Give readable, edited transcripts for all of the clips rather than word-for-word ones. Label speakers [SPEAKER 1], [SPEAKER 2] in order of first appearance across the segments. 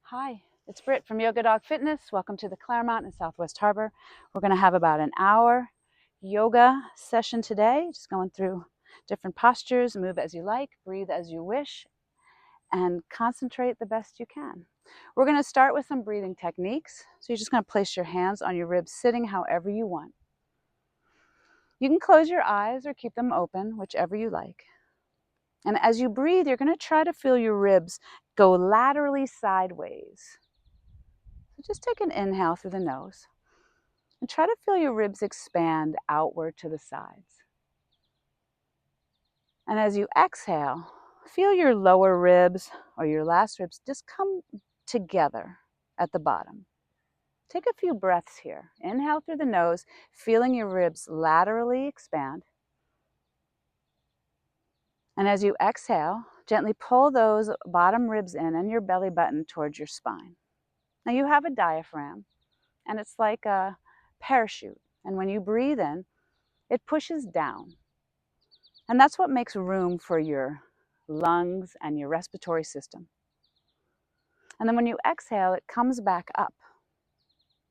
[SPEAKER 1] Hi, it's Britt from Yoga Dog Fitness. Welcome to the Claremont in Southwest Harbor. We're going to have about an hour yoga session today, just going through different postures, move as you like, breathe as you wish, and concentrate the best you can. We're going to start with some breathing techniques. So you're just going to place your hands on your ribs, sitting however you want. You can close your eyes or keep them open, whichever you like. And as you breathe, you're going to try to feel your ribs go laterally sideways. So just take an inhale through the nose and try to feel your ribs expand outward to the sides. And as you exhale, feel your lower ribs or your last ribs just come together at the bottom. Take a few breaths here. Inhale through the nose, feeling your ribs laterally expand. And as you exhale, gently pull those bottom ribs in and your belly button towards your spine. Now you have a diaphragm, and it's like a parachute. And when you breathe in, it pushes down. And that's what makes room for your lungs and your respiratory system. And then when you exhale, it comes back up.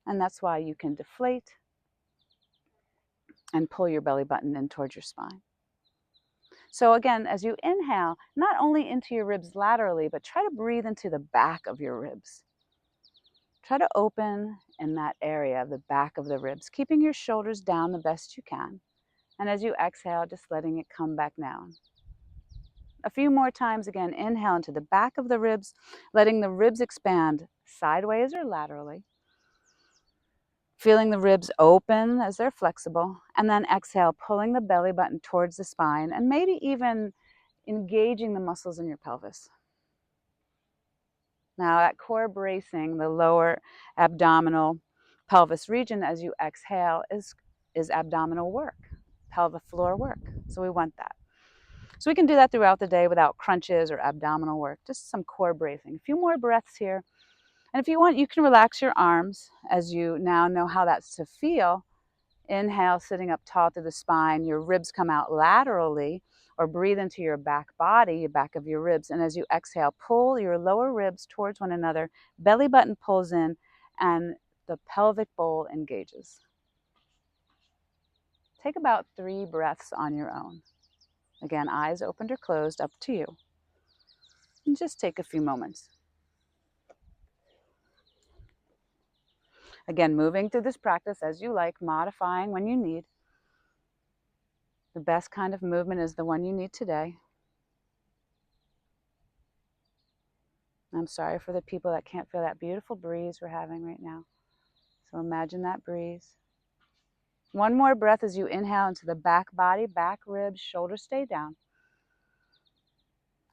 [SPEAKER 1] And that's why you can deflate and pull your belly button in towards your spine. So again, as you inhale, not only into your ribs laterally, but try to breathe into the back of your ribs. Try to open in that area, the back of the ribs, keeping your shoulders down the best you can. And as you exhale, just letting it come back down. A few more times again, inhale into the back of the ribs, letting the ribs expand sideways or laterally. Feeling the ribs open as they're flexible, and then exhale, pulling the belly button towards the spine and maybe even engaging the muscles in your pelvis. Now that core bracing, the lower abdominal pelvis region as you exhale is abdominal work, pelvic floor work. So we want that. So we can do that throughout the day without crunches or abdominal work, just some core bracing. A few more breaths here. And if you want, you can relax your arms as you now know how that's to feel. Inhale, sitting up tall through the spine. Your ribs come out laterally, or breathe into your back body, your back of your ribs. And as you exhale, pull your lower ribs towards one another. Belly button pulls in, and the pelvic bowl engages. Take about 3 breaths on your own. Again, eyes opened or closed, up to you. And just take a few moments. Again, moving through this practice as you like, modifying when you need. The best kind of movement is the one you need today. I'm sorry for the people that can't feel that beautiful breeze we're having right now. So imagine that breeze. One more breath as you inhale into the back body, back ribs, shoulders stay down.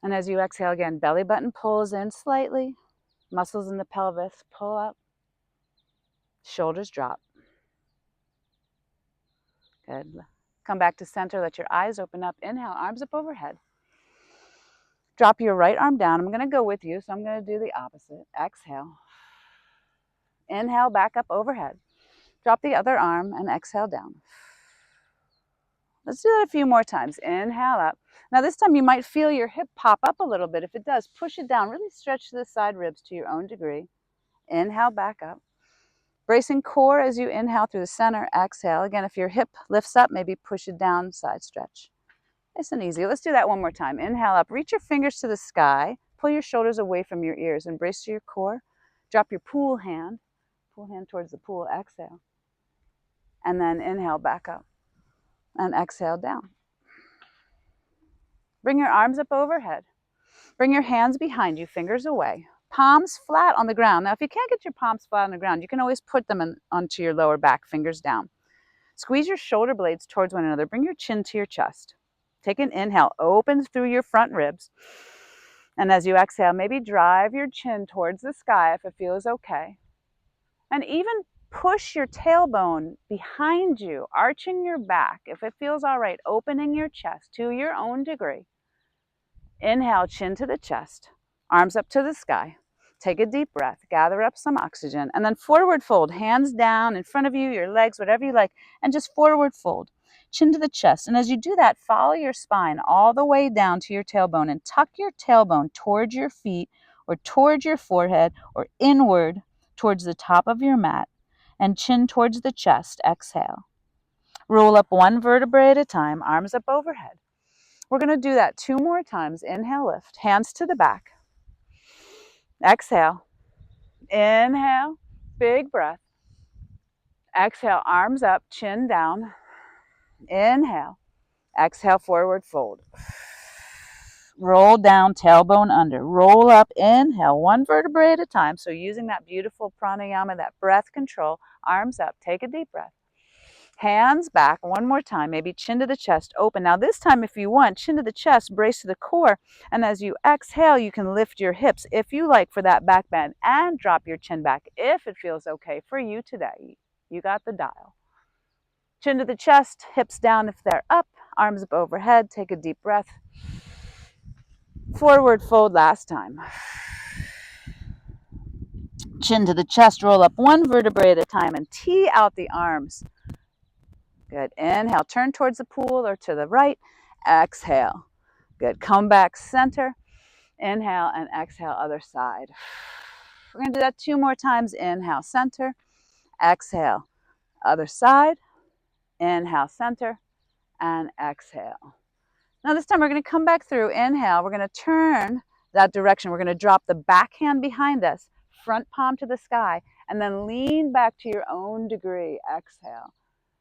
[SPEAKER 1] And as you exhale again, belly button pulls in slightly, muscles in the pelvis pull up, shoulders drop. Good. Come back to center, let your eyes open up. Inhale, arms up overhead. Drop your right arm down. I'm going to go with you, so I'm going to do the opposite. Exhale. Inhale, back up overhead. Drop the other arm and exhale down. Let's do that a few more times. Inhale up. Now this time you might feel your hip pop up a little bit. If it does, push it down. Really stretch the side ribs to your own degree. Inhale, back up. Bracing core as you inhale through the center. Exhale. Again, if your hip lifts up, maybe push it down, side stretch. Nice and easy. Let's do that one more time. Inhale up. Reach your fingers to the sky. Pull your shoulders away from your ears. Embrace your core. Drop your pool hand. Pull hand towards the pool. Exhale. And then inhale, back up. And exhale down. Bring your arms up overhead. Bring your hands behind you, fingers away. Palms flat on the ground. Now, if you can't get your palms flat on the ground, you can always put them onto your lower back, fingers down. Squeeze your shoulder blades towards one another. Bring your chin to your chest. Take an inhale, open through your front ribs. And as you exhale, maybe drive your chin towards the sky if it feels okay. And even push your tailbone behind you, arching your back if it feels all right, opening your chest to your own degree. Inhale, chin to the chest, arms up to the sky. Take a deep breath, gather up some oxygen, and then forward fold, hands down in front of you, your legs, whatever you like, and just forward fold, chin to the chest. And as you do that, follow your spine all the way down to your tailbone and tuck your tailbone towards your feet or towards your forehead or inward towards the top of your mat, and chin towards the chest. Exhale. Roll up one vertebrae at a time, arms up overhead. We're going to do that 2 more times. Inhale, lift, hands to the back. Exhale. Inhale, big breath. Exhale, arms up, chin down. Inhale. Exhale, forward fold. Roll down, tailbone under. Roll up, inhale, one vertebrae at a time. So using that beautiful pranayama, that breath control, arms up, take a deep breath. Hands back, one more time, maybe chin to the chest, open. Now this time, if you want, chin to the chest, brace to the core, and as you exhale, you can lift your hips, if you like, for that back bend, and drop your chin back, if it feels okay for you today. You got the dial. Chin to the chest, hips down if they're up, arms up overhead, take a deep breath. Forward fold last time. Chin to the chest, roll up one vertebrae at a time, and tee out the arms. Good. Inhale, turn towards the pool or to the right. Exhale. Good. Come back center. Inhale and exhale, other side. We're going to do that 2 more times. Inhale, center. Exhale, other side. Inhale, center. And exhale. Now this time we're going to come back through. Inhale. We're going to turn that direction. We're going to drop the back hand behind us, front palm to the sky, and then lean back to your own degree. Exhale.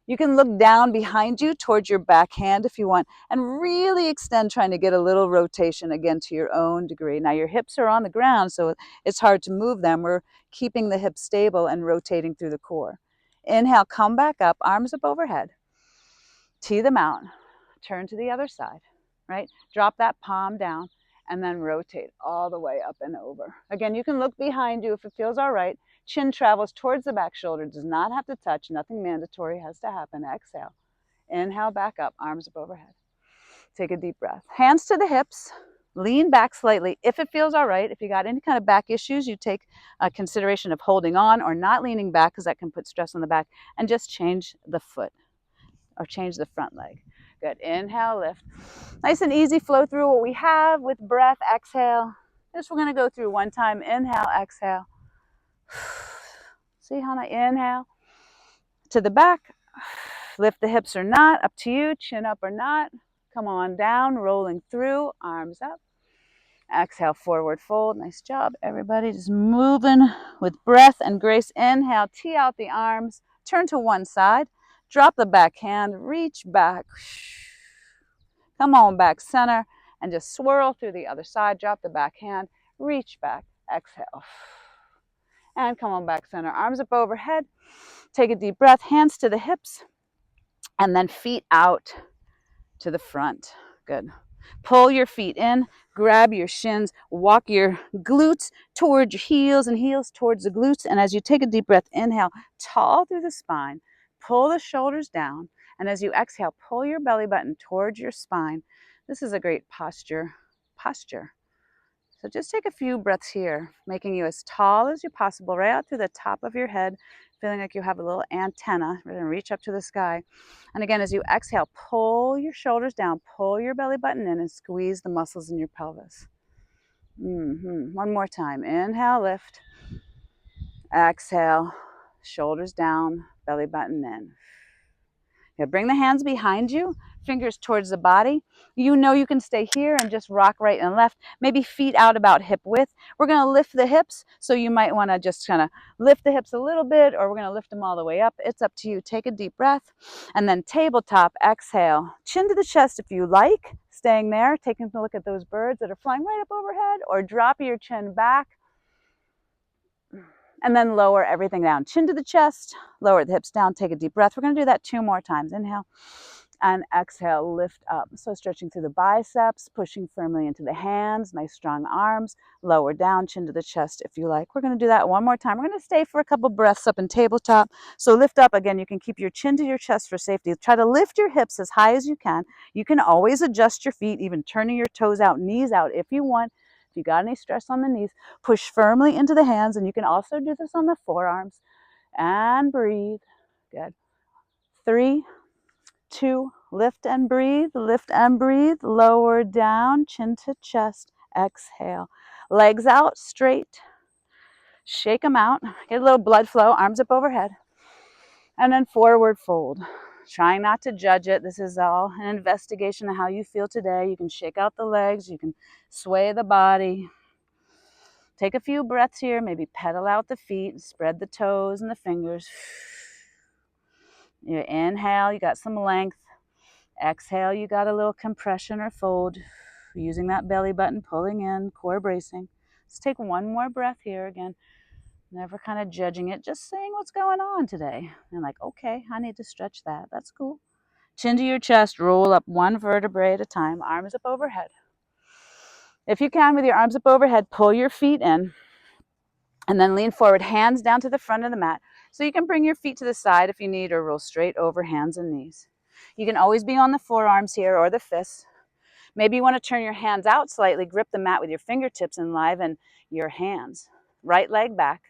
[SPEAKER 1] You can look down behind you towards your back hand if you want, and really extend, trying to get a little rotation again to your own degree. Now your hips are on the ground, so it's hard to move them. We're keeping the hips stable and rotating through the core. Inhale, come back up, arms up overhead. Tee them out, turn to the other side, right? Drop that palm down, and then rotate all the way up and over. Again, you can look behind you if it feels all right. Chin travels towards the back shoulder, does not have to touch, nothing mandatory has to happen. Exhale. Inhale, back up, arms up overhead. Take a deep breath. Hands to the hips, lean back slightly if it feels all right. If you got any kind of back issues, you take a consideration of holding on or not leaning back, because that can put stress on the back, and just change the foot or change the front leg. Good. Inhale, lift. Nice and easy flow through what we have with breath. Exhale. This we're going to go through one time. Inhale, exhale. See, Hana, inhale to the back. Lift the hips or not, up to you. Chin up or not. Come on down, rolling through, arms up. Exhale, forward fold. Nice job, everybody. Just moving with breath and grace. Inhale, tee out the arms. Turn to one side. Drop the back hand, reach back. Come on back center and just swirl through the other side. Drop the back hand, reach back, exhale. And come on back center, arms up overhead. Take a deep breath, hands to the hips, and then feet out to the front. Good. Pull your feet in, grab your shins, walk your glutes towards your heels and heels towards the glutes. And as you take a deep breath, inhale, tall through the spine, pull the shoulders down. And as you exhale, pull your belly button towards your spine. This is a great posture. So just take a few breaths here, making you as tall as you possible, right out through the top of your head, feeling like you have a little antenna. We're going to reach up to the sky. And again, as you exhale, pull your shoulders down, pull your belly button in, and squeeze the muscles in your pelvis. One more time. Inhale, lift. Exhale, shoulders down, belly button in. Now bring the hands behind you, fingers towards the body. You know you can stay here and just rock right and left, maybe feet out about hip width. We're going to lift the hips, so you might want to just kind of lift the hips a little bit, or we're going to lift them all the way up. It's up to you. Take a deep breath, and then tabletop, exhale. Chin to the chest if you like, staying there, taking a look at those birds that are flying right up overhead, or drop your chin back. And then lower everything down. Chin to the chest, lower the hips down, take a deep breath. We're going to do that 2 more times. Inhale and exhale, lift up. So stretching through the biceps, pushing firmly into the hands, nice strong arms, lower down, chin to the chest if you like. We're going to do that 1 more time. We're going to stay for a couple breaths up in tabletop. So lift up. Again, you can keep your chin to your chest for safety. Try to lift your hips as high as you can. You can always adjust your feet, even turning your toes out, knees out if you want. If you got any stress on the knees, push firmly into the hands, and you can also do this on the forearms. And breathe. Good. 3, 2, lift and breathe, lower down, chin to chest, exhale. Legs out straight. Shake them out. Get a little blood flow. Arms up overhead. And then forward fold. Trying not to judge it. This is all an investigation of how you feel today. You can shake out the legs. You can sway the body. Take a few breaths here. Maybe pedal out the feet. Spread the toes and the fingers. You inhale, you got some length. Exhale, you got a little compression or fold. Using that belly button, pulling in, core bracing. Let's take one more breath here again. Never kind of judging it, just saying what's going on today. And like, okay, I need to stretch that. That's cool. Chin to your chest, roll up one vertebrae at a time, arms up overhead. If you can, with your arms up overhead, pull your feet in and then lean forward, hands down to the front of the mat. So you can bring your feet to the side if you need, or roll straight over hands and knees. You can always be on the forearms here or the fists. Maybe you want to turn your hands out slightly, grip the mat with your fingertips and enliven your hands. Right leg back.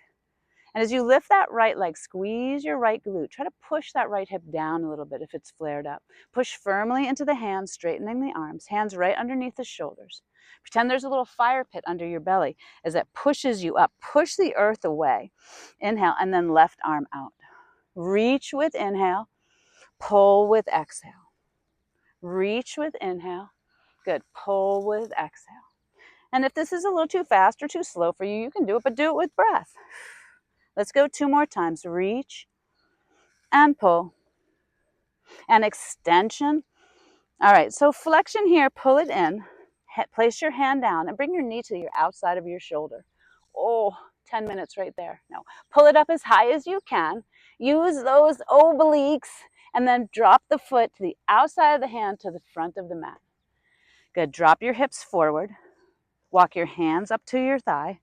[SPEAKER 1] And as you lift that right leg, squeeze your right glute. Try to push that right hip down a little bit if it's flared up. Push firmly into the hands, straightening the arms. Hands right underneath the shoulders. Pretend there's a little fire pit under your belly as that pushes you up. Push the earth away. Inhale, and then left arm out. Reach with inhale. Pull with exhale. Reach with inhale. Good. Pull with exhale. And if this is a little too fast or too slow for you, you can do it, but do it with breath. Let's go 2 more times. Reach and pull. And extension. All right, so flexion here, pull it in. Place your hand down and bring your knee to your outside of your shoulder. Oh, 10 minutes right there. No, pull it up as high as you can. Use those obliques and then drop the foot to the outside of the hand to the front of the mat. Good, drop your hips forward. Walk your hands up to your thigh,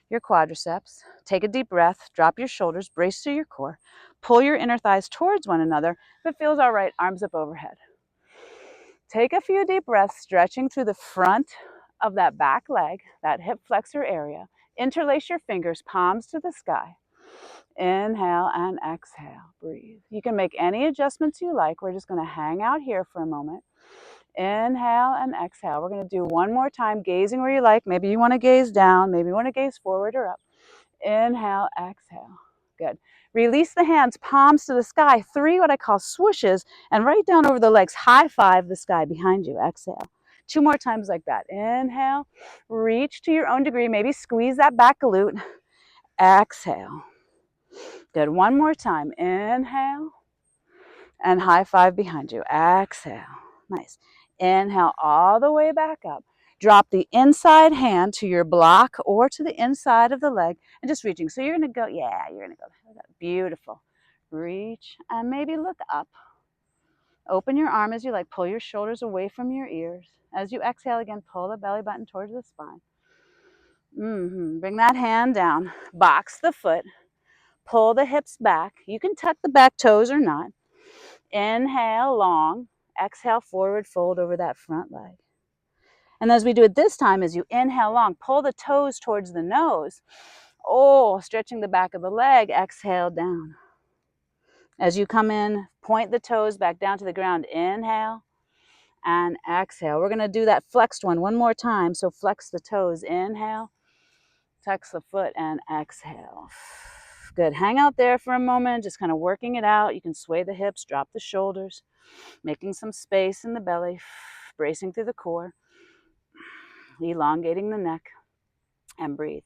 [SPEAKER 1] your quadriceps. Take a deep breath, drop your shoulders, brace to your core. Pull your inner thighs towards one another. If it feels all right, arms up overhead. Take a few deep breaths, stretching through the front of that back leg, that hip flexor area. Interlace your fingers, palms to the sky. Inhale and exhale. Breathe. You can make any adjustments you like. We're just going to hang out here for a moment. Inhale and exhale. We're going to do one more time, gazing where you like. Maybe you want to gaze down. Maybe you want to gaze forward or up. Inhale, exhale. Good. Release the hands, palms to the sky. 3 what I call swooshes, and right down over the legs. High five the sky behind you. Exhale. 2 more times like that. Inhale. Reach to your own degree. Maybe squeeze that back glute. Exhale. Good. 1 more time. Inhale. And high five behind you. Exhale. Nice. Inhale all the way back up. Drop the inside hand to your block or to the inside of the leg and just reaching. So you're going to go, yeah, you're going to go. Beautiful. Reach and maybe look up. Open your arm as you like. Pull your shoulders away from your ears. As you exhale again, pull the belly button towards the spine. Bring that hand down. Box the foot. Pull the hips back. You can tuck the back toes or not. Inhale, long. Exhale, forward fold over that front leg. And as we do it this time, as you inhale long, pull the toes towards the nose. Oh, stretching the back of the leg. Exhale, down. As you come in, point the toes back down to the ground. Inhale and exhale. We're going to do that flexed one more time. So flex the toes. Inhale, tuck the foot, and exhale. Good. Hang out there for a moment, just kind of working it out. You can sway the hips, drop the shoulders, making some space in the belly, bracing through the core, elongating the neck, and breathe.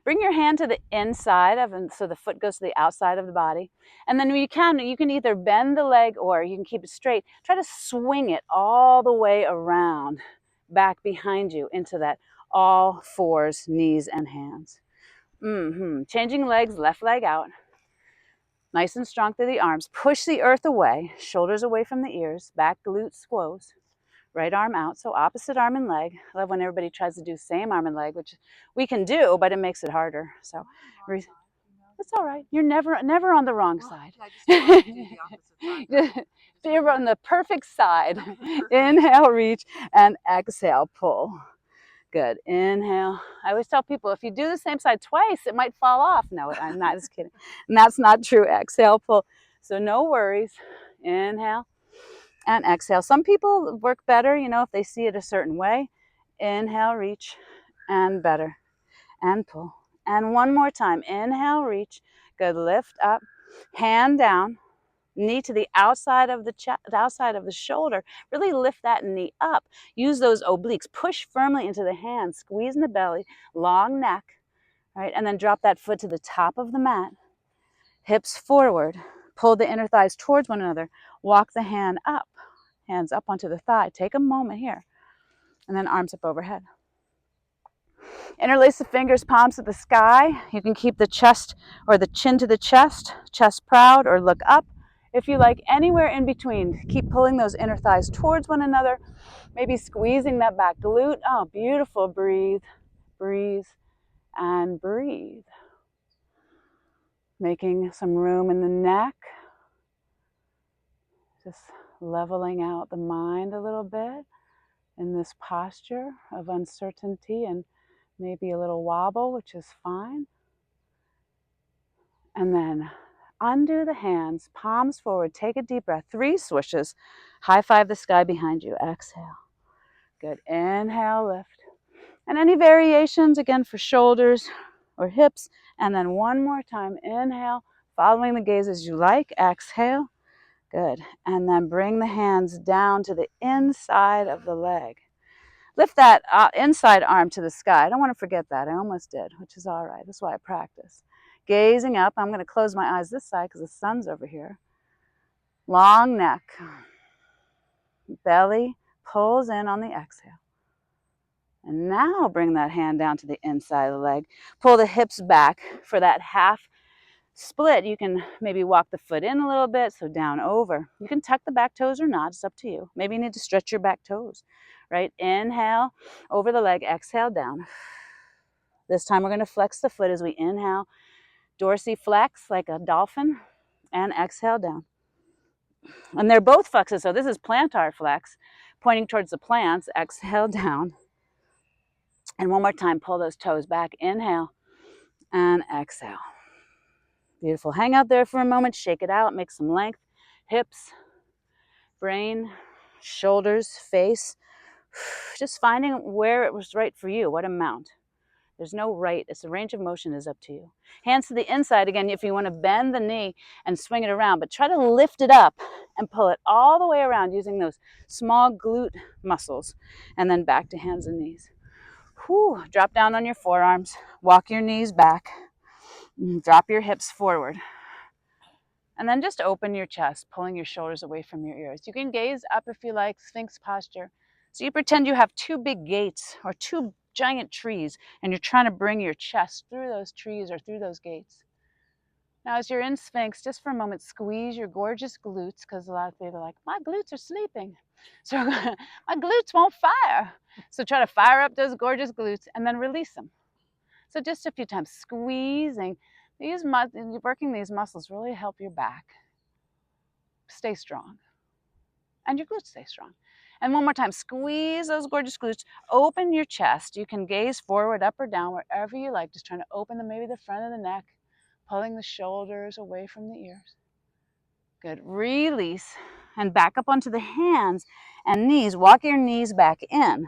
[SPEAKER 1] Bring your hand to the inside of, and so the foot goes to the outside of the body. And then you can either bend the leg or you can keep it straight. Try to swing it all the way around, back behind you into that all fours, knees and hands. Changing legs, left leg out. Nice and strong through the arms. Push the earth away, shoulders away from the ears, back glute squoze. Right arm out, so opposite arm and leg. I love when everybody tries to do same arm and leg, which we can do, but it makes it harder. So it's all right. You're never on the wrong side. You're on the perfect side. Inhale, reach, and exhale, pull. Good. Inhale. I always tell people, if you do the same side twice, it might fall off. No, I'm not just kidding. And that's not true. Exhale, pull. So no worries. Inhale and exhale. Some people work better, if they see it a certain way. Inhale, reach, and better. and pull. And one more time. Inhale, reach. Good. Lift up. Hand down. Knee to the outside of the chest, the outside of the shoulder. Really lift that knee up. Use those obliques. Push firmly into the hands. Squeeze in the belly. Long neck. Right? And then drop that foot to the top of the mat. Hips forward. Pull the inner thighs towards one another. Walk the hand up. Hands up onto the thigh. Take a moment here. And then arms up overhead. Interlace the fingers, palms to the sky. You can keep the chest or the chin to the chest proud, or look up. If you like, anywhere in between. Keep pulling those inner thighs towards one another. Maybe squeezing that back glute. Oh, beautiful. Breathe, breathe, and breathe. Making some room in the neck. Just leveling out the mind a little bit in this posture of uncertainty and maybe a little wobble, which is fine. And then undo the hands, palms forward, take a deep breath, 3 swishes, high five the sky behind you, exhale. Good, inhale, lift. And any variations, again, for shoulders or hips, and then one more time, inhale, following the gaze as you like, exhale, good. And then bring the hands down to the inside of the leg. Lift that inside arm to the sky. I don't want to forget that. I almost did, which is all right. That's why I practice. Gazing up. I'm going to close my eyes this side because the sun's over here. Long neck. Belly pulls in on the exhale. And now bring that hand down to the inside of the leg. Pull the hips back for that half split. You can maybe walk the foot in a little bit, so down over. You can tuck the back toes or not. It's up to you. Maybe you need to stretch your back toes. Right? Inhale over the leg, exhale down. This time we're going to flex the foot as we inhale. Dorsiflex like a dolphin, and exhale down. And they're both flexes, so this is plantar flex, pointing towards the plants. Exhale down. And one more time, pull those toes back. Inhale and exhale. Beautiful. Hang out there for a moment, shake it out, make some length. Hips, brain, shoulders, face. Just finding where it was right for you, what amount. There's no right. It's the range of motion is up to you. Hands to the inside again if you want to bend the knee and swing it around, but try to lift it up and pull it all the way around using those small glute muscles, and then back to hands and knees. Whew. Drop down on your forearms, walk your knees back, drop your hips forward. And then just open your chest, pulling your shoulders away from your ears. You can gaze up if you like, Sphinx posture. So you pretend you have 2 big gates or 2 giant trees, and you're trying to bring your chest through those trees or through those gates. Now, as you're in Sphinx, just for a moment, squeeze your gorgeous glutes, because a lot of people are like, my glutes are sleeping. So my glutes won't fire. So try to fire up those gorgeous glutes and then release them. So just a few times, squeezing. Working these muscles really help your back stay strong and your glutes stay strong. And one more time, squeeze those gorgeous glutes, open your chest. You can gaze forward, up or down, wherever you like, just trying to open maybe the front of the neck, pulling the shoulders away from the ears. Good, release and back up onto the hands and knees. Walk your knees back in.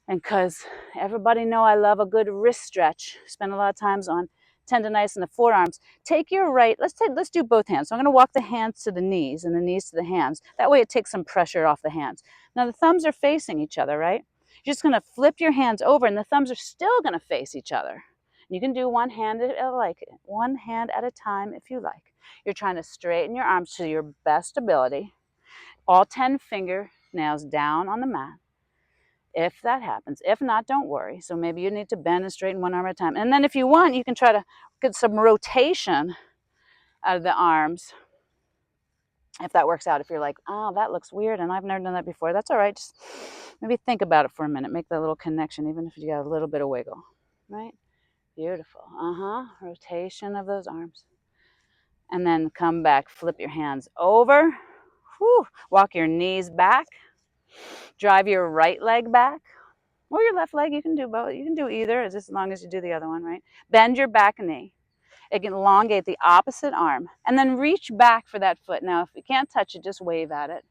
[SPEAKER 1] And because everybody know I love a good wrist stretch, spend a lot of times on tendonitis in the forearms. Take your right, let's do both hands. So I'm going to walk the hands to the knees and the knees to the hands. That way it takes some pressure off the hands. Now the thumbs are facing each other, right? You're just going to flip your hands over and the thumbs are still going to face each other. You can do one hand at a time if you like. You're trying to straighten your arms to your best ability. All 10 fingernails down on the mat. If that happens. If not, don't worry. So maybe you need to bend and straighten one arm at a time. And then if you want, you can try to get some rotation out of the arms. If that works out, if you're like, oh, that looks weird and I've never done that before, that's all right. Just maybe think about it for a minute. Make that little connection, even if you got a little bit of wiggle, right? Beautiful. Rotation of those arms. And then come back, flip your hands over. Whew. Walk your knees back. Drive your right leg back or your left leg. You can do both. You can do either, just as long as you do the other one, right? Bend your back knee. It can elongate the opposite arm and then reach back for that foot. Now, if you can't touch it, just wave at it.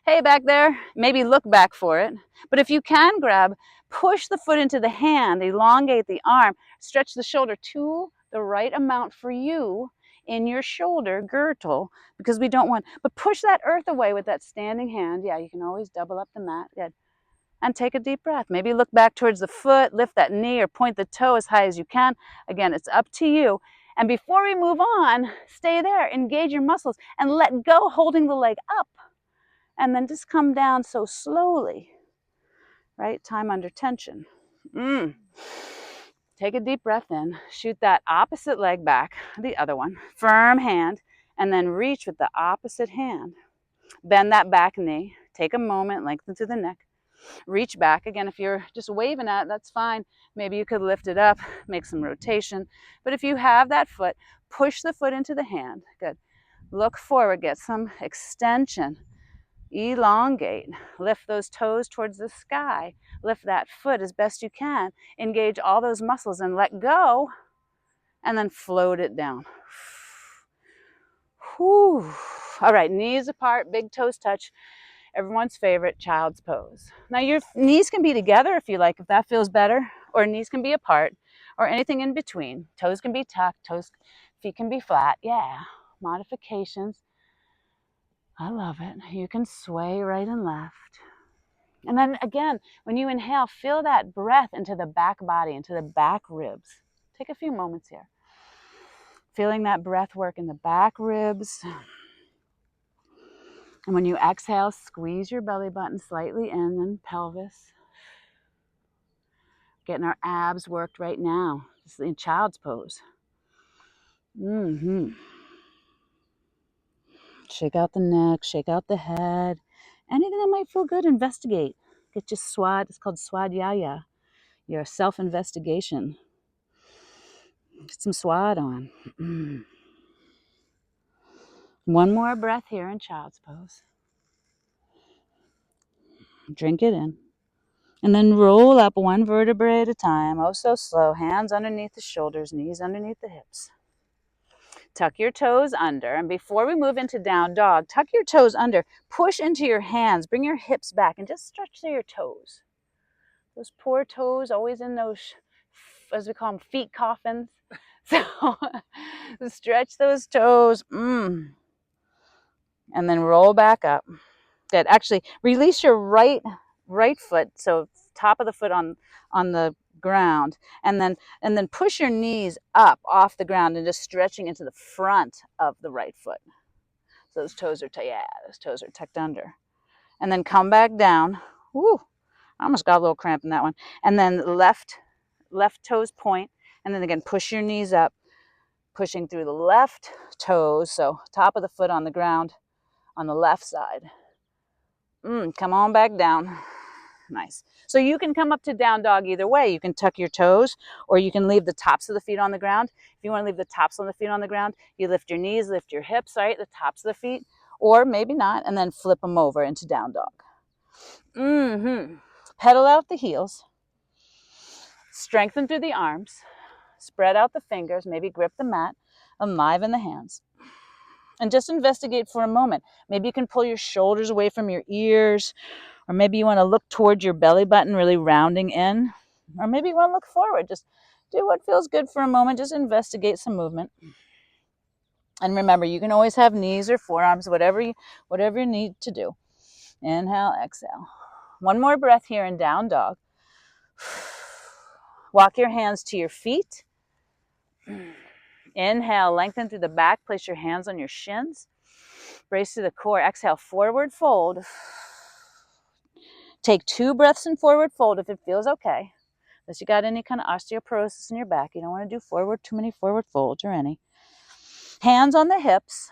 [SPEAKER 1] Hey, back there, maybe look back for it. But if you can grab, push the foot into the hand, elongate the arm, stretch the shoulder to the right amount for you in your shoulder girdle, because we don't want, but push that earth away with that standing hand. Yeah, you can always double up the mat. Good. And take a deep breath. Maybe look back towards the foot, lift that knee or point the toe as high as you can. Again, it's up to you. And before we move on, stay there, engage your muscles and let go, holding the leg up. And then just come down so slowly, right? Time under tension. Take a deep breath in, shoot that opposite leg back, the other one, firm hand, and then reach with the opposite hand. Bend that back knee, take a moment, lengthen through the neck. Reach back. Again, if you're just waving at it, that's fine. Maybe you could lift it up, make some rotation. But if you have that foot, push the foot into the hand. Good. Look forward, get some extension. Elongate. Lift those toes towards the sky. Lift that foot as best you can. Engage all those muscles and let go. And then float it down. Whew. All right, knees apart, big toes touch. Everyone's favorite, child's pose. Now your knees can be together if you like, if that feels better, or knees can be apart, or anything in between. Toes can be tucked, feet can be flat. Yeah, modifications. I love it. You can sway right and left. And then again, when you inhale, feel that breath into the back body, into the back ribs. Take a few moments here. Feeling that breath work in the back ribs. And when you exhale, squeeze your belly button slightly in and pelvis. Getting our abs worked right now. This is in child's pose. Shake out the neck, shake out the head. Anything that might feel good, investigate. Get your swad. It's called swadhyaya. Your self-investigation. Get some swad on. One more breath here in child's pose. Drink it in. And then roll up one vertebrae at a time. Oh, so slow. Hands underneath the shoulders, knees underneath the hips. Tuck your toes under. And before we move into down dog, tuck your toes under. Push into your hands. Bring your hips back and just stretch through your toes. Those poor toes, always in those, as we call them, feet coffins. So stretch those toes. And then roll back up. Good. Actually, release your right foot, so top of the foot on the ground, and then push your knees up off the ground and just stretching into the front of the right foot. So those toes are tucked under. And then come back down. Woo! I almost got a little cramp in that one. And then left toes point, and then again push your knees up, pushing through the left toes, so top of the foot on the ground on the left side. Come on back down. Nice. So you can come up to down dog either way. You can tuck your toes, or you can leave the tops of the feet on the ground. If you want to leave the tops of the feet on the ground, you lift your knees, lift your hips, right? The tops of the feet, or maybe not, and then flip them over into down dog. Pedal out the heels. Strengthen through the arms. Spread out the fingers, maybe grip the mat, enliven the hands. And just investigate for a moment. Maybe you can pull your shoulders away from your ears, or maybe you want to look towards your belly button, really rounding in, or maybe you want to look forward. Just do what feels good for a moment. Just investigate some movement. And remember, you can always have knees or forearms, whatever you need to do. Inhale, exhale. One more breath here in down dog. Walk your hands to your feet. Inhale, lengthen through the back. Place your hands on your shins. Brace through the core. Exhale, forward fold. Take 2 breaths in forward fold if it feels okay. Unless you got any kind of osteoporosis in your back. You don't want to do too many forward folds or any. Hands on the hips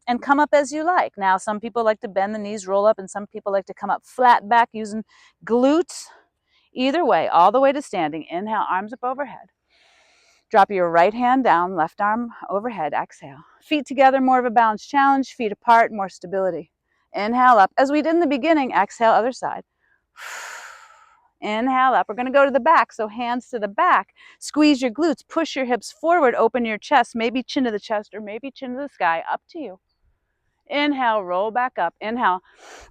[SPEAKER 1] and come up as you like. Now, some people like to bend the knees, roll up, and some people like to come up flat back using glutes. Either way, all the way to standing. Inhale, arms up overhead. Drop your right hand down, left arm overhead. Exhale. Feet together, more of a balance challenge. Feet apart, more stability. Inhale up. As we did in the beginning, exhale, other side. Inhale up. We're going to go to the back, so hands to the back. Squeeze your glutes. Push your hips forward. Open your chest. Maybe chin to the chest or maybe chin to the sky. Up to you. Inhale, roll back up. Inhale.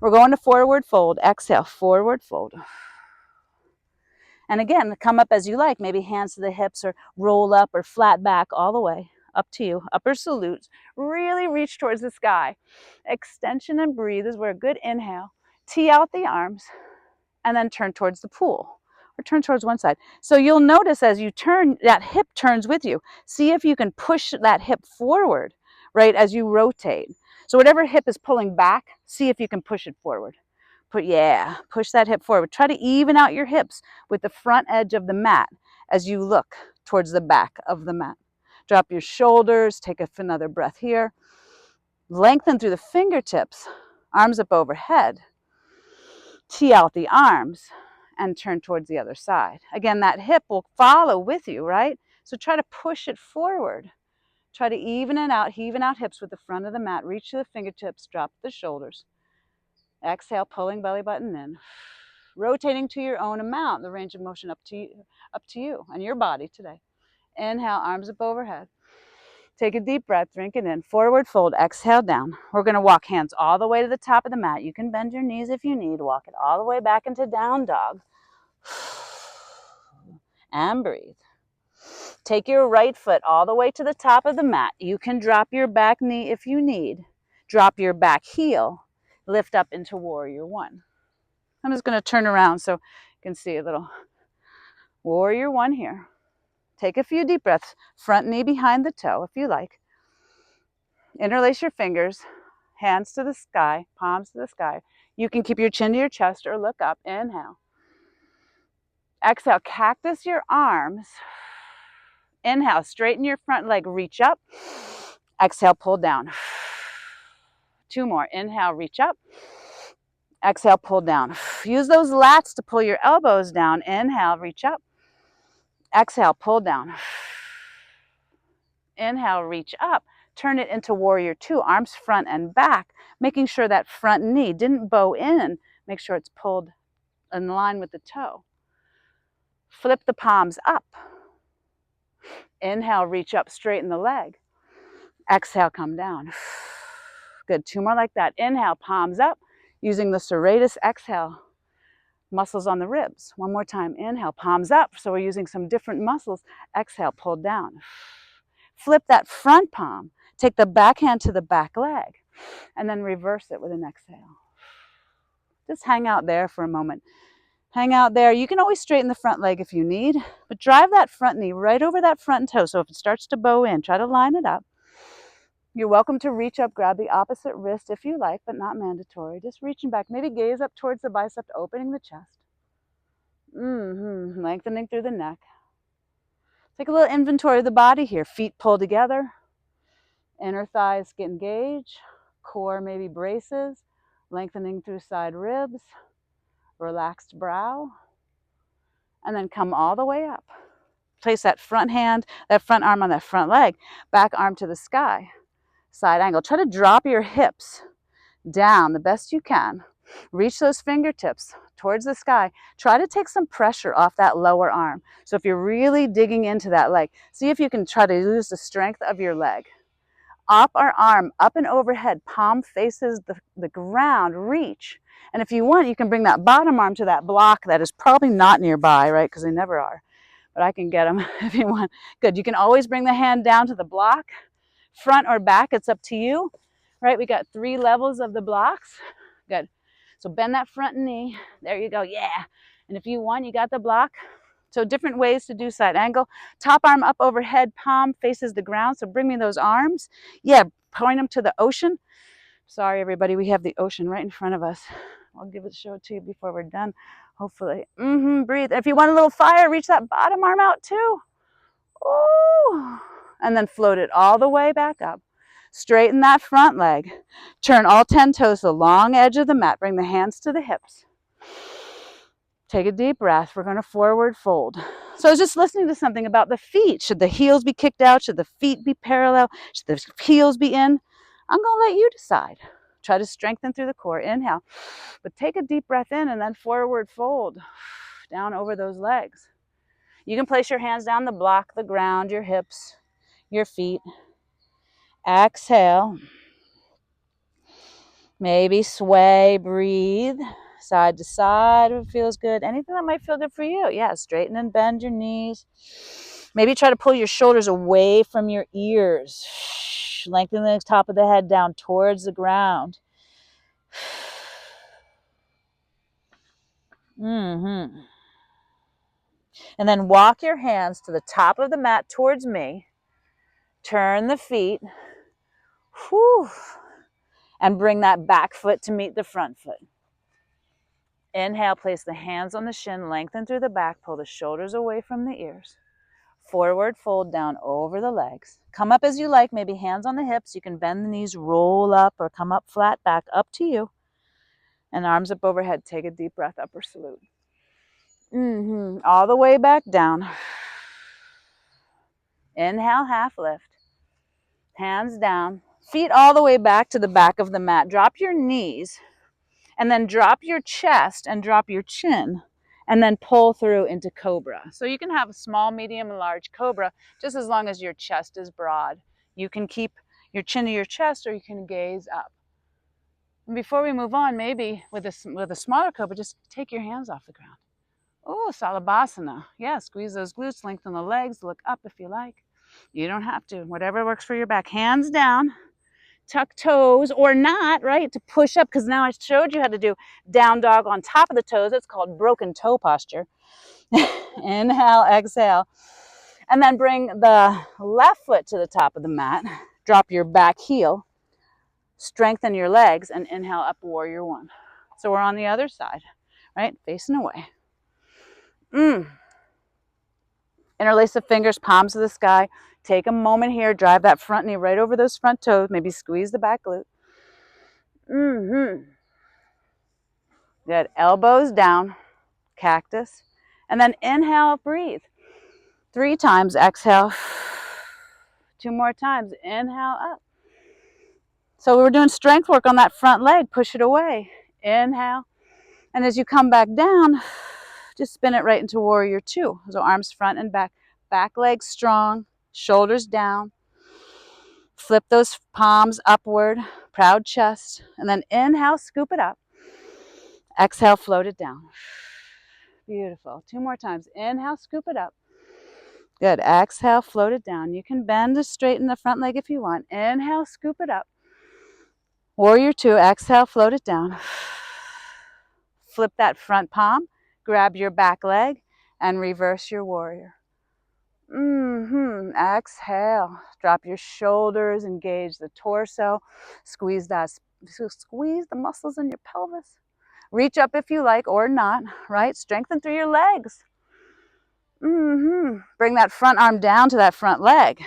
[SPEAKER 1] We're going to forward fold. Exhale, forward fold. And again, come up as you like, maybe hands to the hips or roll up or flat back all the way. Up to you. Upper salutes. Really reach towards the sky. Extension and breathe is where a good inhale. Tee out the arms and then turn towards the pool or turn towards one side. So you'll notice as you turn, that hip turns with you. See if you can push that hip forward, right, as you rotate. So whatever hip is pulling back, see if you can push it forward. Push that hip forward. Try to even out your hips with the front edge of the mat as you look towards the back of the mat. Drop your shoulders, take another breath here. Lengthen through the fingertips, arms up overhead. Tee out the arms and turn towards the other side. Again, that hip will follow with you, right? So try to push it forward. Try to even out hips with the front of the mat. Reach to the fingertips, drop the shoulders. Exhale, pulling belly button in. Rotating to your own amount, the range of motion up to you and your body today. Inhale, arms up overhead. Take a deep breath, drink it in. Forward fold, exhale down. We're going to walk hands all the way to the top of the mat. You can bend your knees if you need. Walk it all the way back into down dog. And breathe. Take your right foot all the way to the top of the mat. You can drop your back knee if you need. Drop your back heel. Lift up into warrior one. I'm just going to turn around so you can see a little warrior one here. Take a few deep breaths. Front knee behind the toe if you like. Interlace your fingers. Hands to the sky. Palms to the sky. You can keep your chin to your chest or look up. Inhale. Exhale. Cactus your arms. Inhale. Straighten your front leg. Reach up. Exhale. Pull down. 2 more. Inhale. Reach up. Exhale. Pull down. Use those lats to pull your elbows down. Inhale. Reach up. Exhale, pull down. Inhale, reach up. Turn it into warrior two, arms front and back, making sure that front knee didn't bow in. Make sure it's pulled in line with the toe. Flip the palms up. Inhale, reach up, straighten the leg. Exhale, come down. Good, 2 more like that. Inhale, palms up, using the serratus. Exhale, muscles on the ribs. 1 more time. Inhale, palms up. So we're using some different muscles. Exhale, pull down. Flip that front palm. Take the back hand to the back leg and then reverse it with an exhale. Just hang out there for a moment. Hang out there. You can always straighten the front leg if you need, but drive that front knee right over that front toe. So if it starts to bow in, try to line it up. You're welcome to reach up, grab the opposite wrist if you like, but not mandatory. Just reaching back. Maybe gaze up towards the bicep, opening the chest. Lengthening through the neck. Take a little inventory of the body here. Feet pull together. Inner thighs get engaged. Core maybe braces. Lengthening through side ribs. Relaxed brow. And then come all the way up. Place that front hand, that front arm on that front leg. Back arm to the sky. Side angle. Try to drop your hips down the best you can. Reach those fingertips towards the sky. Try to take some pressure off that lower arm. So if you're really digging into that leg, see if you can try to use the strength of your leg. Up our arm, up and overhead, palm faces the ground, reach. And if you want, you can bring that bottom arm to that block that is probably not nearby, right? Because they never are. But I can get them if you want. Good. You can always bring the hand down to the block. Front or back, it's up to you, right? We got 3 levels of the blocks. Good. So bend that front knee. There you go. Yeah. And if you want, you got the block. So different ways to do side angle. Top arm up overhead, palm faces the ground. So bring me those arms. Yeah, point them to the ocean. Sorry, everybody. We have the ocean right in front of us. I'll show it to you before we're done, hopefully. Breathe. If you want a little fire, reach that bottom arm out too. Ooh. And then float it all the way back up. Straighten that front leg. Turn all 10 toes to the long edge of the mat. Bring the hands to the hips. Take a deep breath. We're going to forward fold. So I was just listening to something about the feet. Should the heels be kicked out? Should the feet be parallel? Should the heels be in? I'm going to let you decide. Try to strengthen through the core. Inhale. But take a deep breath in and then forward fold. Down over those legs. You can place your hands down the block, the ground, your hips, your feet. Exhale. Maybe sway, breathe. side to side if it feels good. Anything that might feel good for you. Yeah, straighten and bend your knees. Maybe try to pull your shoulders away from your ears. Lengthen the top of the head down towards the ground. And then walk your hands to the top of the mat towards me. Turn the feet. And bring that back foot to meet the front foot. Inhale, place the hands on the shin, lengthen through the back, pull the shoulders away from the ears. Forward fold down over the legs. Come up as you like, maybe hands on the hips. You can bend the knees, roll up, or come up flat back, up to you. And arms up overhead. Take a deep breath, upper salute. All the way back down. Inhale, half lift. Hands down. Feet all the way back to the back of the mat. Drop your knees. And then drop your chest and drop your chin. And then pull through into cobra. So you can have a small, medium, and large cobra, just as long as your chest is broad. You can keep your chin to your chest, or you can gaze up. And before we move on, maybe with a smaller cobra, just take your hands off the ground. Oh, Salabhasana. Yeah, squeeze those glutes, lengthen the legs, look up if you like. You don't have to. Whatever works for your back. Hands down. Tuck toes or not, right, to push up, because now I showed you how to do down dog on top of the toes. It's called broken toe posture. Inhale, exhale. And then bring the left foot to the top of the mat. Drop your back heel. Strengthen your legs and inhale up, warrior one. So we're on the other side, right, facing away. Interlace the fingers, palms to the sky. Take a moment here, drive that front knee right over those front toes. Maybe squeeze the back glute. Good. Elbows down, cactus. And then inhale, breathe. 3 times, exhale. 2 more times, inhale up. So we're doing strength work on that front leg. Push it away. Inhale. And as you come back down, just spin it right into warrior two. So arms front and back. Back leg strong, shoulders down. Flip those palms upward, proud chest. And then inhale, scoop it up. Exhale, float it down. Beautiful. 2 more times. Inhale, scoop it up. Good. Exhale, float it down. You can bend to straighten the front leg if you want. Inhale, scoop it up. Warrior two. Exhale, float it down. Flip that front palm. Grab your back leg and reverse your warrior. Exhale. Drop your shoulders. Engage the torso. Squeeze the muscles in your pelvis. Reach up if you like or not, right? Strengthen through your legs. Bring that front arm down to that front leg.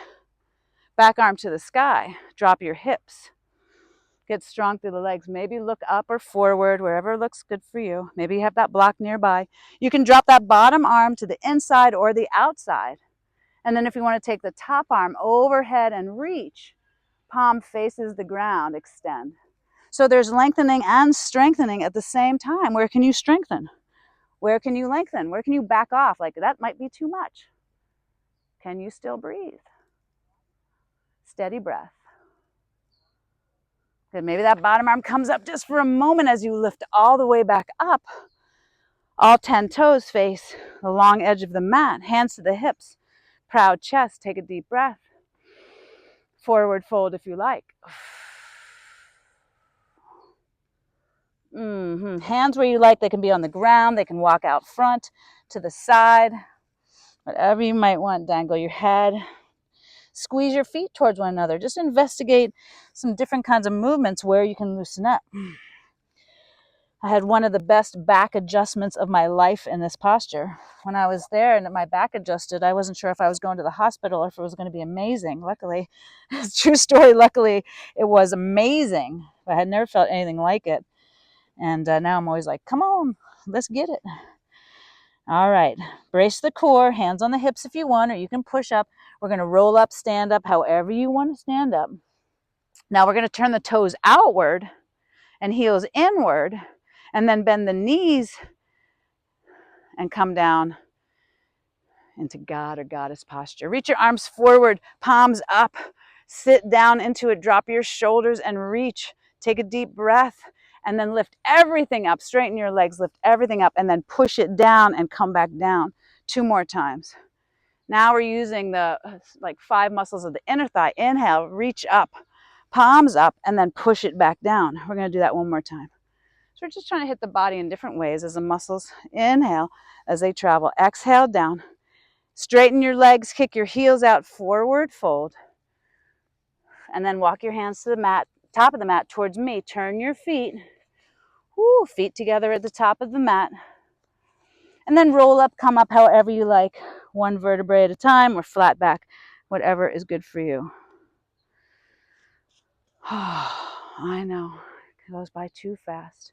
[SPEAKER 1] Back arm to the sky. Drop your hips. Get strong through the legs. Maybe look up or forward, wherever looks good for you. Maybe you have that block nearby. You can drop that bottom arm to the inside or the outside. And then if you want to take the top arm overhead and reach, palm faces the ground, extend. So there's lengthening and strengthening at the same time. Where can you strengthen? Where can you lengthen? Where can you back off? Like, that might be too much. Can you still breathe? Steady breath. Good. Maybe that bottom arm comes up just for a moment as you lift all the way back up. All 10 toes face the long edge of the mat. Hands to the hips. Proud chest. Take a deep breath. Forward fold if you like. Hands where you like. They can be on the ground. They can walk out front, to the side. Whatever you might want. Dangle your head. Squeeze your feet towards one another. Just investigate some different kinds of movements where you can loosen up. I had one of the best back adjustments of my life in this posture. When I was there and my back adjusted, I wasn't sure if I was going to the hospital or if it was going to be amazing. Luckily, it's a true story. Luckily, it was amazing. I had never felt anything like it. And now I'm always like, come on, let's get it. All right, brace the core, hands on the hips if you want, or you can push up. We're going to roll up, stand up, however you want to stand up. Now we're going to turn the toes outward and heels inward, and then bend the knees and come down into God or Goddess posture. Reach your arms forward, palms up, sit down into it, drop your shoulders and reach. Take a deep breath And then lift everything up. Straighten your legs, lift everything up, and then push it down and come back down 2 more times. Now we're using the like 5 muscles of the inner thigh. Inhale, reach up, palms up, and then push it back down. We're going to do that 1 more time. So we're just trying to hit the body in different ways as the muscles inhale as they travel. Exhale down. Straighten your legs, kick your heels out, forward fold. And then walk your hands to the mat, top of the mat towards me. Turn your feet. Woo, feet together at the top of the mat. And then roll up, come up however you like. 1 vertebrae at a time or flat back, whatever is good for you. I know, it goes by too fast.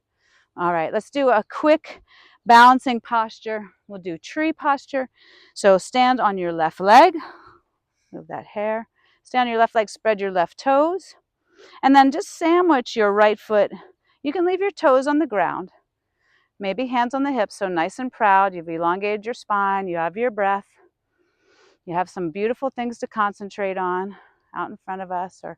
[SPEAKER 1] All right, let's do a quick balancing posture. We'll do tree posture. So stand on your left leg. Move that hair. Stand on your left leg, spread your left toes. And then just sandwich your right foot. You can leave your toes on the ground. Maybe hands on the hips, so nice and proud. You've elongated your spine. You have your breath. You have some beautiful things to concentrate on out in front of us or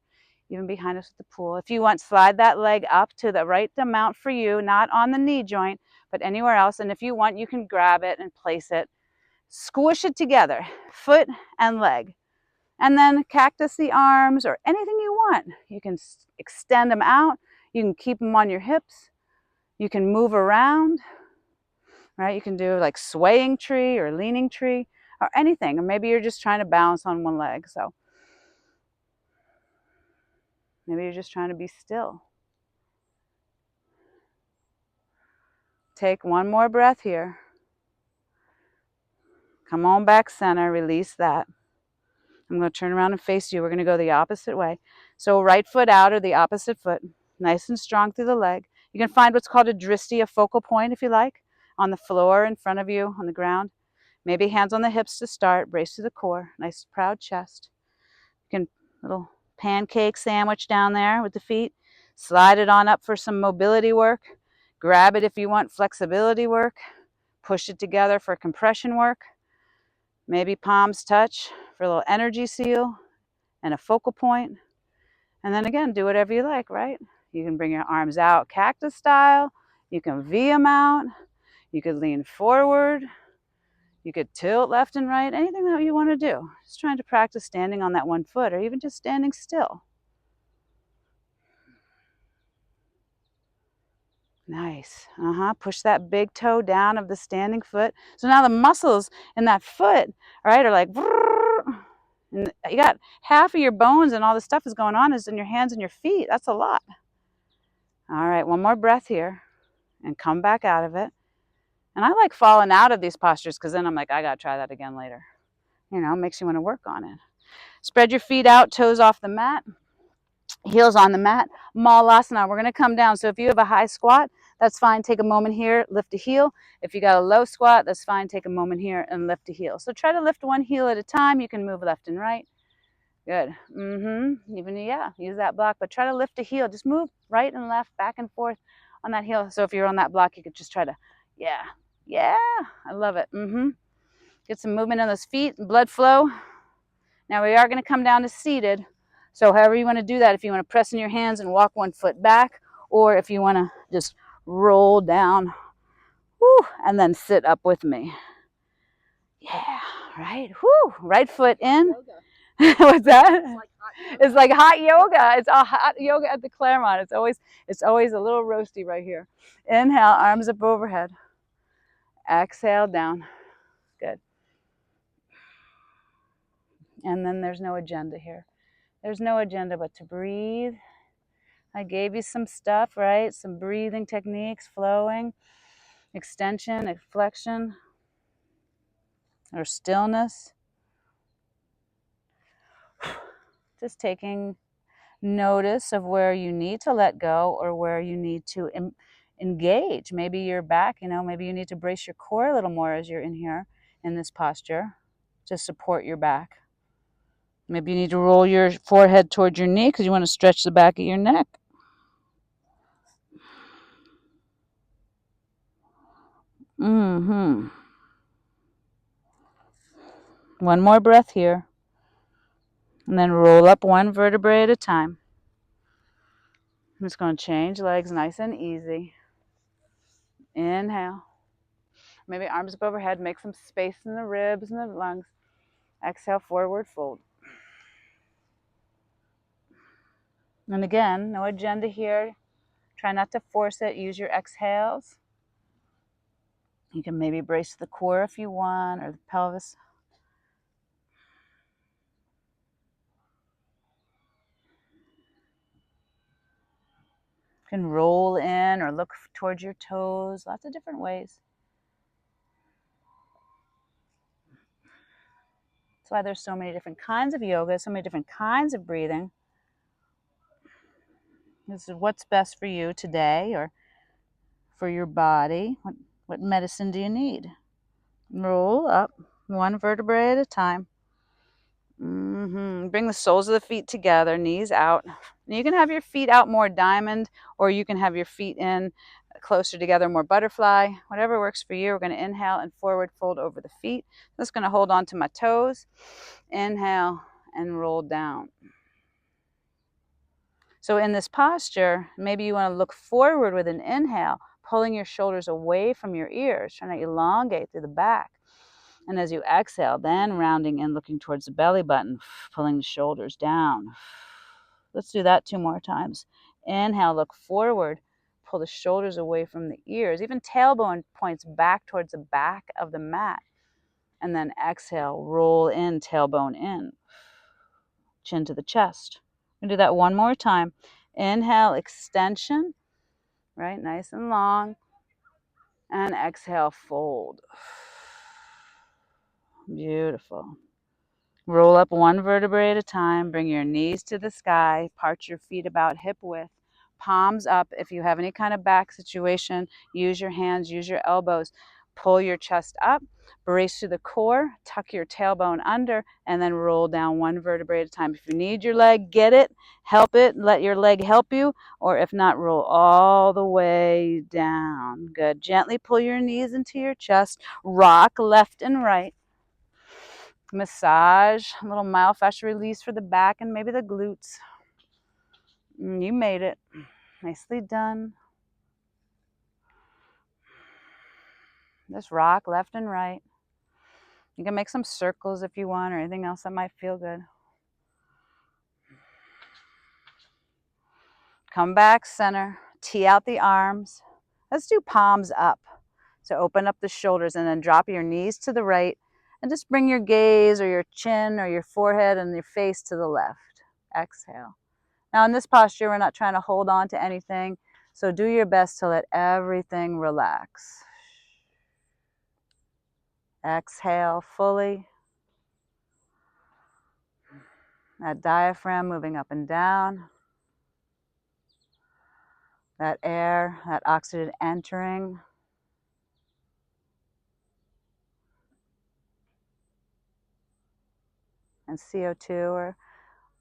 [SPEAKER 1] even behind us at the pool. If you want, slide that leg up to the right amount for you, not on the knee joint, but anywhere else. And if you want, you can grab it and place it. Squish it together, foot and leg. And then cactus the arms or anything you want. You can extend them out. You can keep them on your hips. You can move around, right? You can do like swaying tree or leaning tree or anything. Or maybe you're just trying to balance on one leg. So maybe you're just trying to be still. Take 1 more breath here. Come on back center, release that. I'm going to turn around and face you. We're going to go the opposite way. So right foot out or the opposite foot, nice and strong through the leg. You can find what's called a dristi, a focal point if you like, on the floor in front of you, on the ground. Maybe hands on the hips to start, brace to the core, nice proud chest. You can, little pancake sandwich down there with the feet. Slide it on up for some mobility work. Grab it if you want flexibility work. Push it together for compression work. Maybe palms touch for a little energy seal and a focal point. And then again, do whatever you like, right? You can bring your arms out cactus style. You can V them out. You could lean forward. You could tilt left and right, anything that you want to do. Just trying to practice standing on that one foot or even just standing still. Nice. Push that big toe down of the standing foot. So now the muscles in that foot, right, are like, and you got half of your bones and all the stuff is going on is in your hands and your feet. That's a lot. All right, 1 more breath here and come back out of it. And I like falling out of these postures because then I'm like, I got to try that again later. You know, makes you want to work on it. Spread your feet out, toes off the mat, heels on the mat. Malasana, we're going to come down. So if you have a high squat, that's fine. Take a moment here, lift a heel. If you got a low squat, that's fine. Take a moment here and lift a heel. So try to lift 1 heel at a time. You can move left and right. Good. Even, yeah, use that block, but try to lift a heel. Just move right and left, back and forth on that heel. So if you're on that block, you could just try to, yeah, I love it. Get some movement on those feet, blood flow. Now we are going to come down to seated. So however you want to do that, if you want to press in your hands and walk 1 foot back, or if you want to just roll down, and then sit up with me. Yeah, right. Right foot in. What's that? It's like hot yoga. It's a hot yoga at the Claremont. It's always a little roasty right here. Inhale, arms up overhead. Exhale down. Good. And then there's no agenda here. There's no agenda but to breathe. I gave you some stuff, right? Some breathing techniques, flowing, extension, flexion, or stillness. Just taking notice of where you need to let go or where you need to engage. Maybe your back, maybe you need to brace your core a little more as you're in here in this posture to support your back. Maybe you need to roll your forehead towards your knee because you want to stretch the back of your neck. One more breath here. And then roll up 1 vertebrae at a time. I'm just going to change legs nice and easy. Inhale. Maybe arms up overhead. Make some space in the ribs and the lungs. Exhale, forward fold. And again, no agenda here. Try not to force it. Use your exhales. You can maybe brace the core if you want, or the pelvis. You can roll in or look towards your toes. Lots of different ways. That's why there's so many different kinds of yoga, so many different kinds of breathing. This is what's best for you today or for your body. What medicine do you need? Roll up, one vertebrae at a time. Bring the soles of the feet together, knees out. And you can have your feet out more diamond, or you can have your feet in closer together, more butterfly. Whatever works for you. We're going to inhale and forward fold over the feet. I'm just going to hold on to my toes. Inhale and roll down. So in this posture, maybe you want to look forward with an inhale, pulling your shoulders away from your ears, trying to elongate through the back. And as you exhale, then rounding in, looking towards the belly button, pulling the shoulders down. Let's do that 2 more times. Inhale, look forward, pull the shoulders away from the ears. Even tailbone points back towards the back of the mat. And then exhale, roll in, tailbone in. Chin to the chest. We're going to do that 1 more time. Inhale, extension, right? Nice and long. And exhale, fold. Beautiful. Roll up 1 vertebrae at a time. Bring your knees to the sky. Part your feet about hip width. Palms up. If you have any kind of back situation, use your hands, use your elbows. Pull your chest up. Brace to the core. Tuck your tailbone under. And then roll down 1 vertebrae at a time. If you need your leg, get it. Help it. Let your leg help you. Or if not, roll all the way down. Good. Gently pull your knees into your chest. Rock left and right. Massage, a little myofascial release for the back and maybe the glutes. You made it. Nicely done. Just rock left and right. You can make some circles if you want or anything else that might feel good. Come back center. Tee out the arms. Let's do palms up. So open up the shoulders and then drop your knees to the right and just bring your gaze or your chin or your forehead and your face to the left. Exhale. Now in this posture, we're not trying to hold on to anything. So do your best to let everything relax. Exhale fully. That diaphragm moving up and down. That air, that oxygen entering. And CO2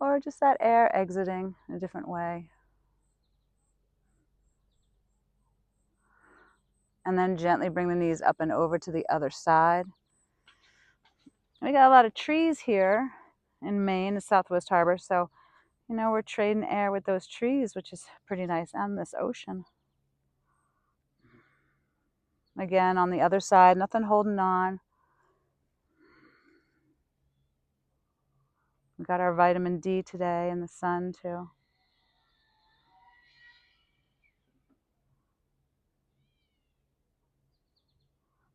[SPEAKER 1] or just that air exiting in a different way. And then gently bring the knees up and over to the other side. We got a lot of trees here in Maine, the Southwest Harbor, so we're trading air with those trees, which is pretty nice, and this ocean. Again, on the other side, nothing holding on. We got our vitamin D today and the sun too.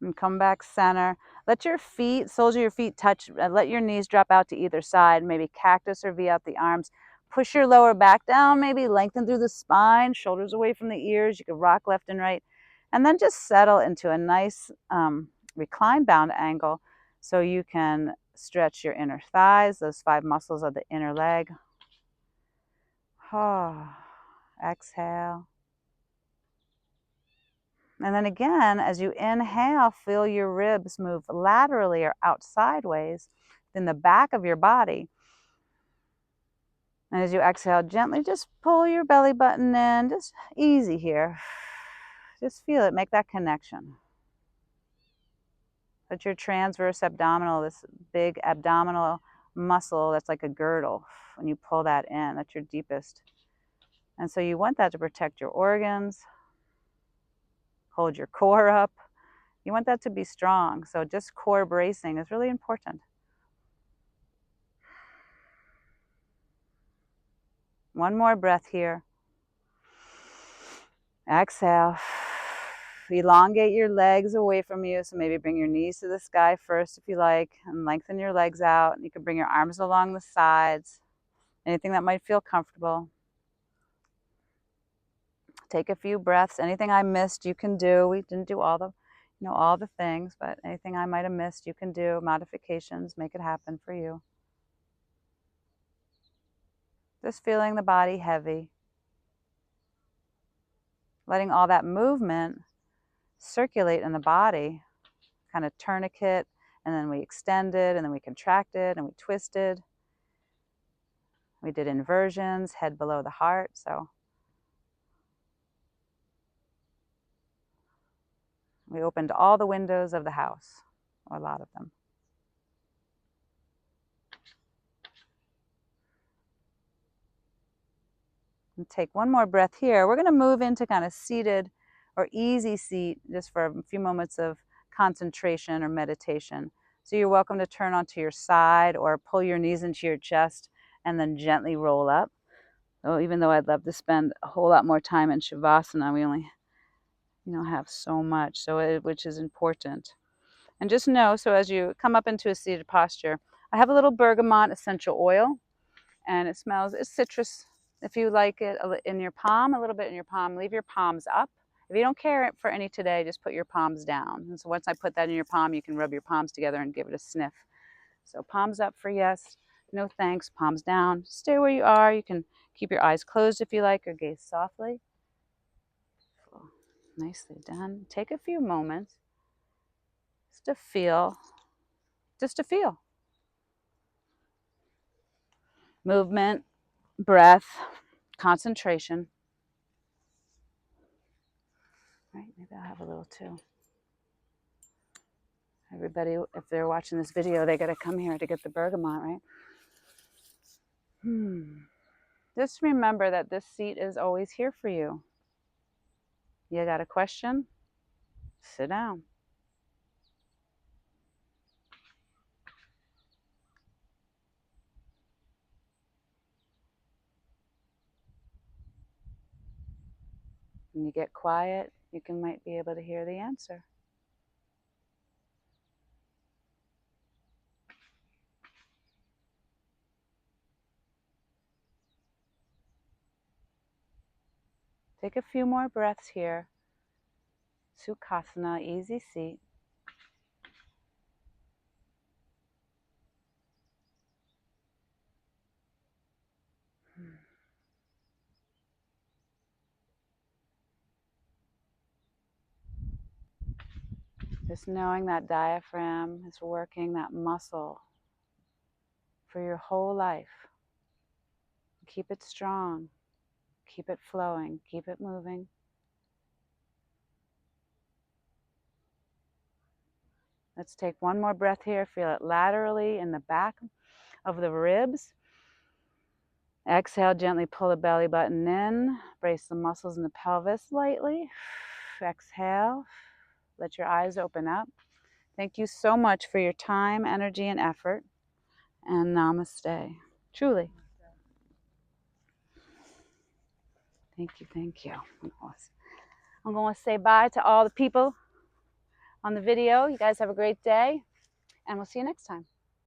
[SPEAKER 1] And come back center. Let your feet, soles of your feet touch, let your knees drop out to either side, maybe cactus or V out the arms. Push your lower back down, maybe lengthen through the spine, shoulders away from the ears. You can rock left and right. And then just settle into a nice recline bound angle so you can stretch your inner thighs, those 5 muscles of the inner leg. Oh, exhale. And then again, as you inhale, feel your ribs move laterally or out sideways in the back of your body. And as you exhale, gently just pull your belly button in, just easy here. Just feel it, make that connection. Let your transverse abdominal, this big abdominal muscle that's like a girdle, when you pull that in, that's your deepest. And so you want that to protect your organs, hold your core up. You want that to be strong. So just core bracing is really important. One more breath here. Exhale. Elongate your legs away from you. So maybe bring your knees to the sky first if you like, and lengthen your legs out. You can bring your arms along the sides. Anything that might feel comfortable. Take a few breaths. Anything I missed, you can do. We didn't do all the things, but anything I might have missed, you can do. Modifications, make it happen for you. Just feeling the body heavy. Letting all that movement circulate in the body, kind of tourniquet, and then we extended, and then we contracted, and we twisted. We did inversions, head below the heart, so we opened all the windows of the house, or a lot of them. And take one more breath here. We're going to move into kind of seated or easy seat just for a few moments of concentration or meditation. So you're welcome to turn onto your side or pull your knees into your chest and then gently roll up. So even though I'd love to spend a whole lot more time in Shavasana, we only have so much, which is important. And just know, so as you come up into a seated posture, I have a little bergamot essential oil, and it's citrus. If you like it in your palm, a little bit in your palm, leave your palms up. If you don't care for any today, just put your palms down. And so once I put that in your palm, you can rub your palms together and give it a sniff. So palms up for yes, no thanks, palms down. Stay where you are. You can keep your eyes closed if you like, or gaze softly. Nicely done. Take a few moments just to feel. Movement, breath, concentration. Right, maybe I'll have a little too. Everybody, if they're watching this video, they got to come here to get the bergamot, right? Just remember that this seat is always here for you. You got a question? Sit down. When you get quiet, you might be able to hear the answer. Take a few more breaths here. Sukhasana, easy seat. Just knowing that diaphragm is working, that muscle, for your whole life. Keep it strong. Keep it flowing. Keep it moving. Let's take one more breath here. Feel it laterally in the back of the ribs. Exhale, gently pull the belly button in. Brace the muscles in the pelvis lightly. Exhale. Let your eyes open up. Thank you so much for your time, energy, and effort. And namaste. Truly. Thank you. I'm going to say bye to all the people on the video. You guys have a great day, and we'll see you next time.